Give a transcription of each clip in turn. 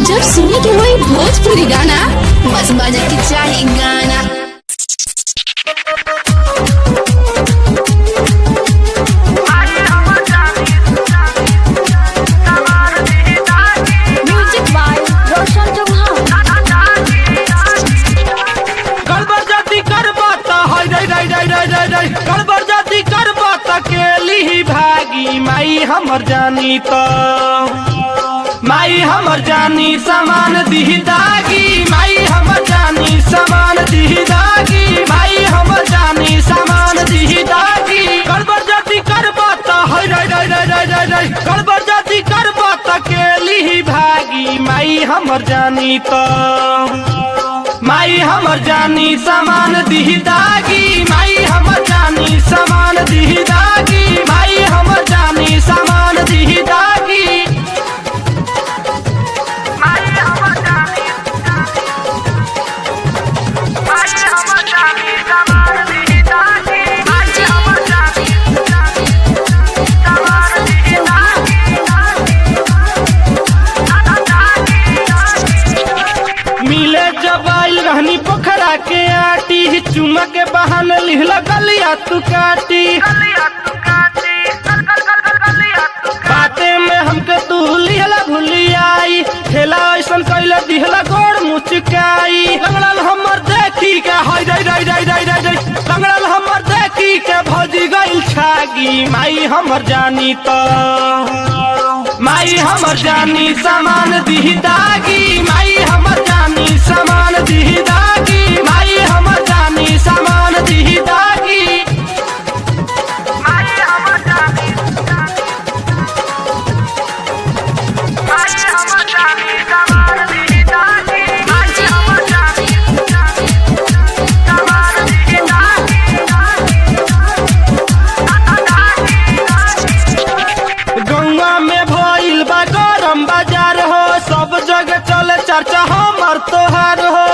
जब सुने के वही भोजपुरी गाना बस बजे के चाहे गाना। म्यूजिक बाय रोशन चौहान। गड़बड़ जाति कर बाता हाय रे रे रे रे रे रे गड़बड़ जाति कर बाता केली ही भागी माई हमर जानी तो माई हमर जानी सामान दी दागी माई हमर जानी सामान दी दागी माई हमर जानी सामान दी दागी गड़बड़ जाति कर बाता हाय रे रे रे रे रे रे गड़बड़ जाति कर बाता केली ही भागी माई हमर जानी तो माई हमर जानी सामान दी दागी माई हमर जानी सामान दी दागी माई हमर जानी सामान दी दागी माई हमर जानी सामान दी दागी माई हमर जानी सामान दी दागी मिले जब आइल रहनी पोखरा के आटी चुमा के बहाने लिहला गलिया तू काटी बाते में हमके तू लिहला भूलियाई ठेला ऐसन कैला दिहला गोड़ मुचकाई लंगड़ल हमर देखी के हाय रे रे रे रे रे रे लंगड़ल हमर देखी के भौजी गइल छागी माई हमर जानी तो माई हमर जानी सामान दी दागी माई हमर जानी सामान दी दागी माई हमर जानी सामान दी दागी माई हमर जानी सामान दी दागी माई हमर जानी सामान दी दागी गौवा में भइल बा गरम बाजार हो सब जगह चले चर्चा हमर तोहार हो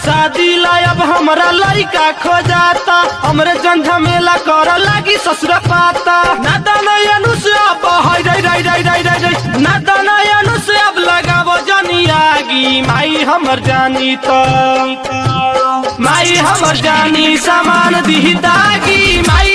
शादी लायब हमरा लड़का खो जाता हमरे जन झमेला कर लागी ससुर पाता ना दानयनु से अब हाय रे रे रे रे रे रे ना दानयनु से अब लगावो जनी आगी माई हमर जानी तो माई हमर जानी सामान दी दागी माई